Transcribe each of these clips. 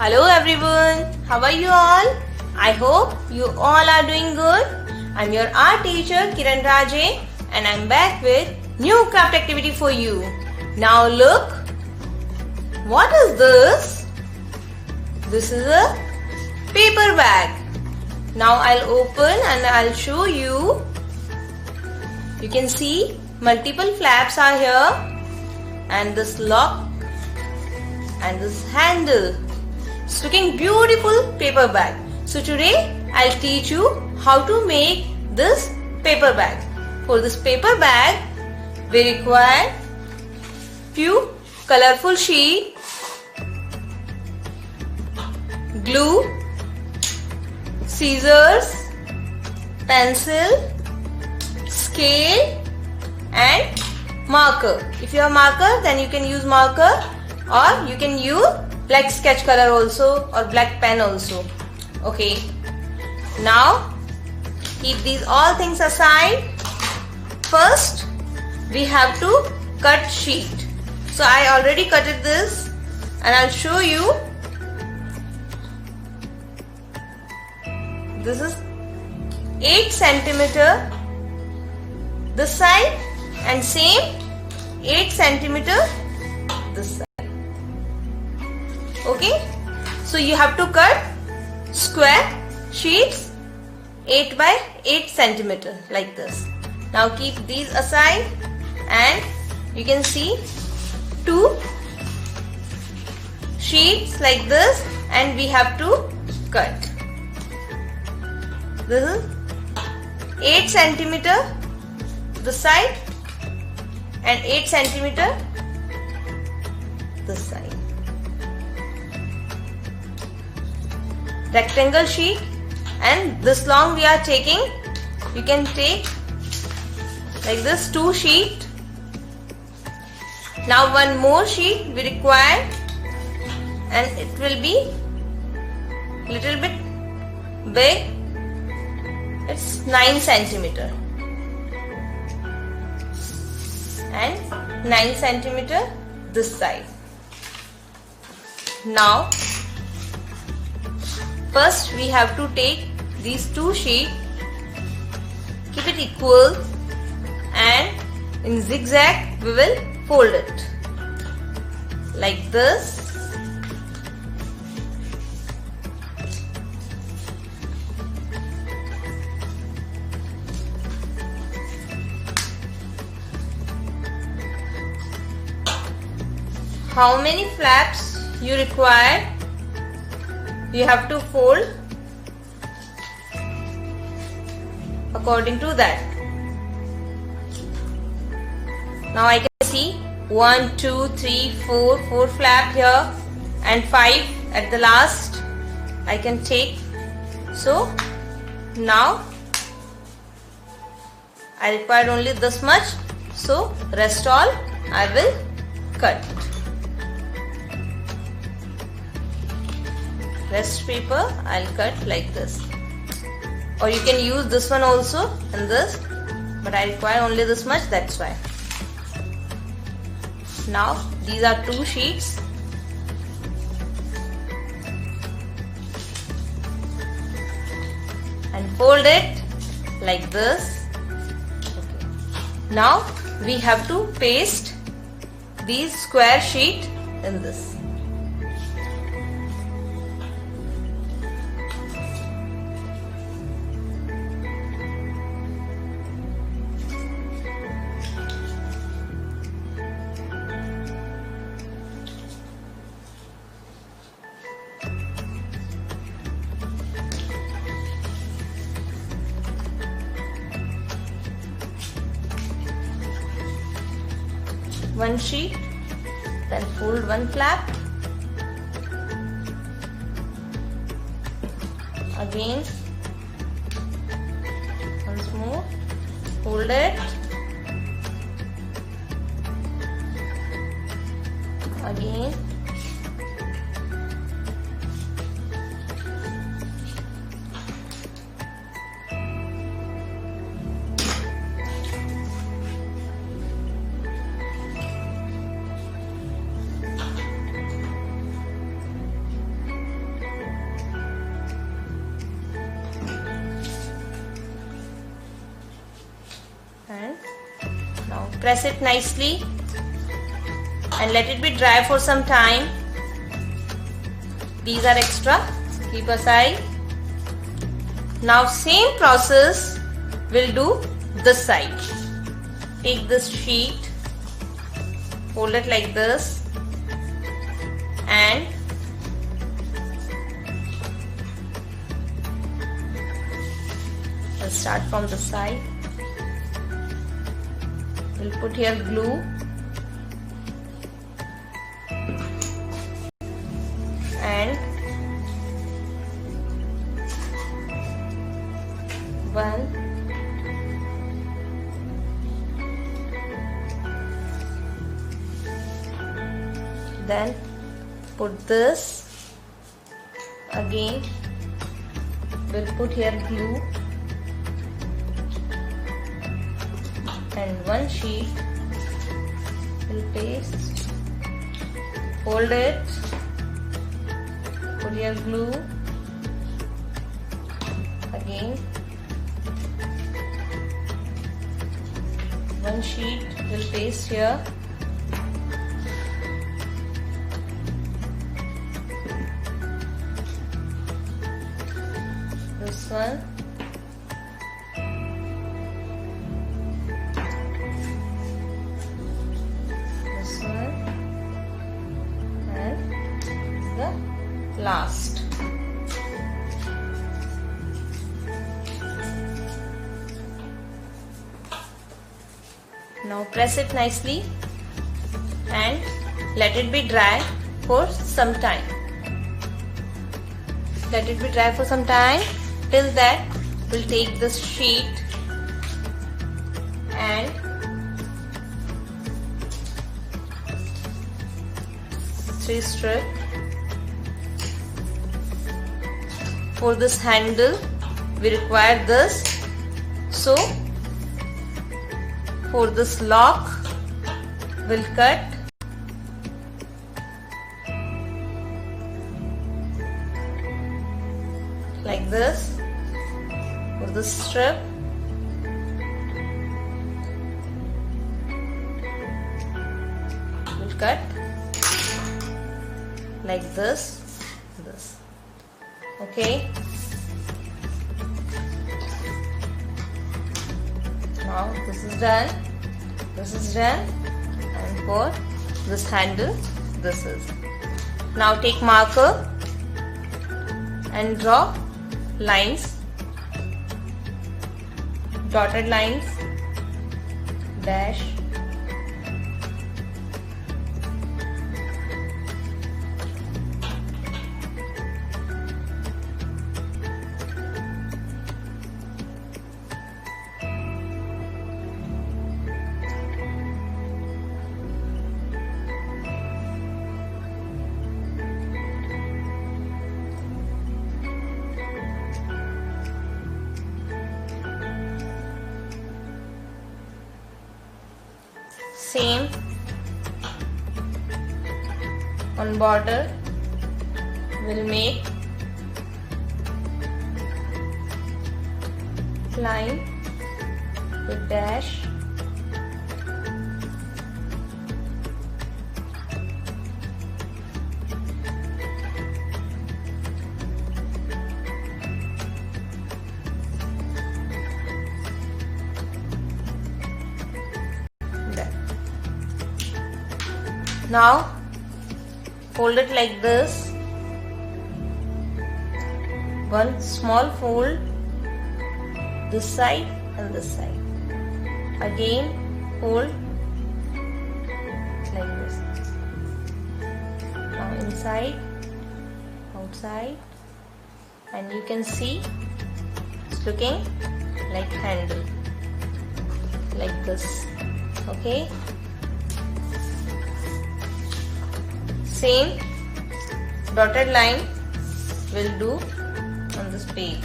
Hello everyone, how are you all? I hope you all are doing good. I'm your art teacher Kiran Raje and I'm back with new craft activity for you. Now look, what is this? This is a paper bag. Now I'll open and I'll show you. You can see multiple flaps are here and this lock and this handle. It's looking beautiful paper bag. So today I'll teach you how to make this paper bag. For this paper bag we require few colorful sheet, glue, scissors, pencil, scale and marker. If you have marker then you can use marker or you can use black sketch color also or black pen also. Okay, now keep these all things aside. First we have to cut sheet. So I already cutted this and I'll show you. This is 8 centimeter this side and same 8 centimeter this side. Okay, so you have to cut square sheets 8 by 8 centimeter like this. Now keep these aside and you can see 2 sheets like this and we have to cut. This is 8 centimeter this side and 8 centimeter this side. Rectangle sheet and this long we are taking. You can take like this 2 sheet. Now one more sheet we require and it will be little bit big. It's 9 centimeter and 9 centimeter this side. Now first we have to take these 2 sheets, keep it equal and in zigzag we will fold it like this. How many flaps you require? You have to fold according to that. Now I can see 1, 2, 3, 4 flap here and 5 at the last I can take. So now I require only this much, so rest all I will cut. Rest paper I'll cut like this, or you can use this one also and this, but I require only this much, that's why. Now these are 2 sheets and fold it like this. Okay. Now we have to paste these square sheet in this. One sheet, then fold one flap, again once more, fold it, again, press it nicely and let it be dry for some time. These are extra, keep aside. Now same process we'll do this side. Take this sheet, fold it like this, and I'll start from the side. We'll put here glue and one, then put this again. We'll put here glue and one sheet. We'll paste, hold it, put here glue again, one sheet will paste here, this one, this one, and the last. Now press it nicely and let it be dry for some time. Let it be dry for some time. Till that, we'll take this sheet and three strip. For this handle, we require this. So, for this lock, we'll cut like this. For this strip, we'll cut like this. Okay. Now this is done, and for this handle, this is. Now take marker and draw lines, dotted lines, dash, same on border. We'll make line with dash, now fold it like this, one small fold this side and this side, again fold like this, now inside, outside, and you can see it's looking like handle, like this. Okay, same dotted line will do on this page.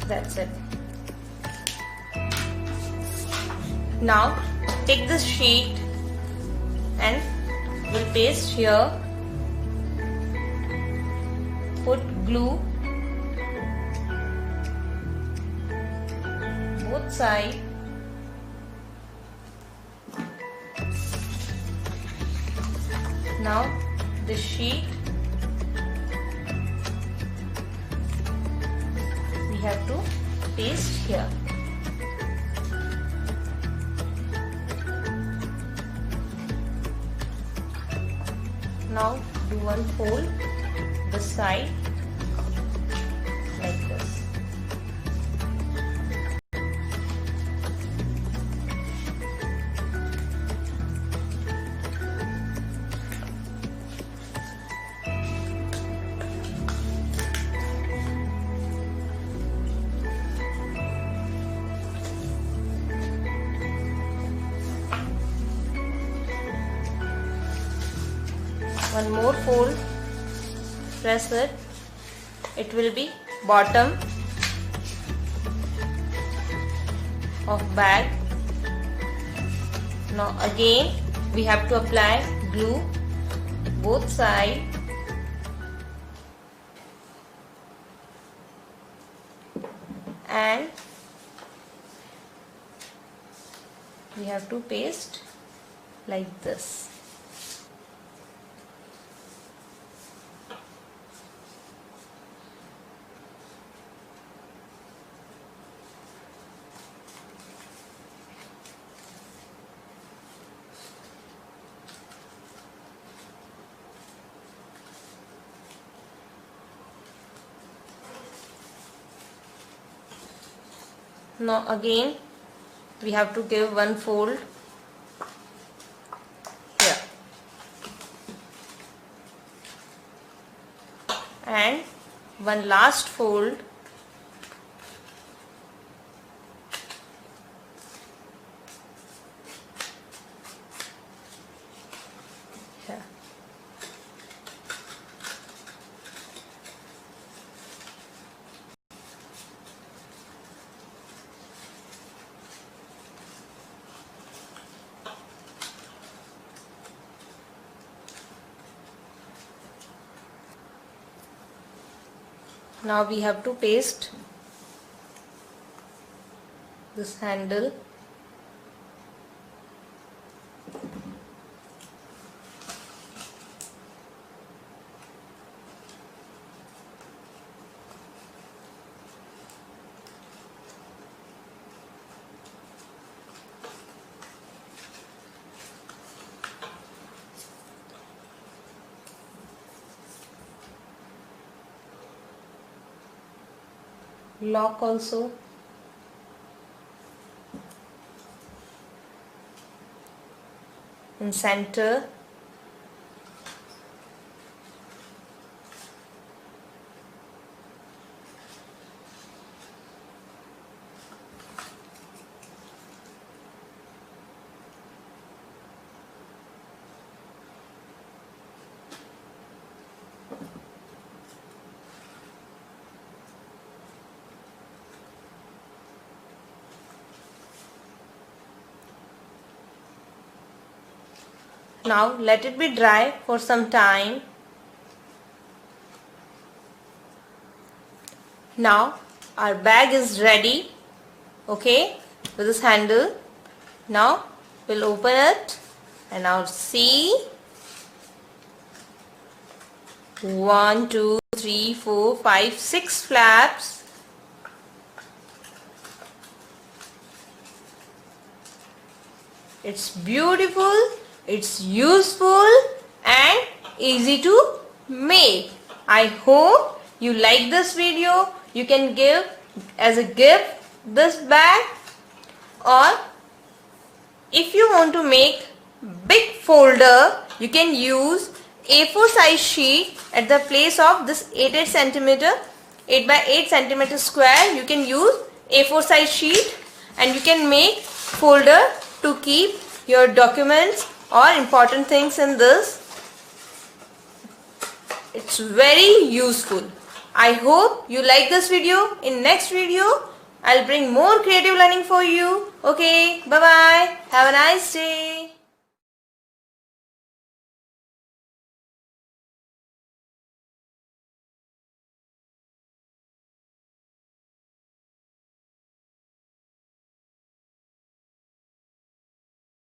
That's it. Now take this sheet and we'll paste here. Put glue both sides. Now the sheet we have to paste here. Now do one fold this side like this. One more fold, press it, it will be bottom of bag. Now again we have to apply glue both sides. And we have to paste like this. Now again we have to give one fold here and one last fold here. Now we have to paste this handle. Lock also. In center. Now let it be dry for some time. Now our bag is ready, okay, with this handle. Now we'll open it and now see 1, 2, 3, 4, 5, 6 flaps. It's beautiful. It's useful and easy to make. I hope you like this video. You can give as a gift this bag, or if you want to make big folder, you can use A4 size sheet at the place of this 8 centimeter 8 by 8 centimeter square. You can use A4 size sheet and you can make folder to keep your documents or important things in this. It's very useful. I hope you like this video. In next video I'll bring more creative learning for you. Okay, bye-bye. Have a nice day.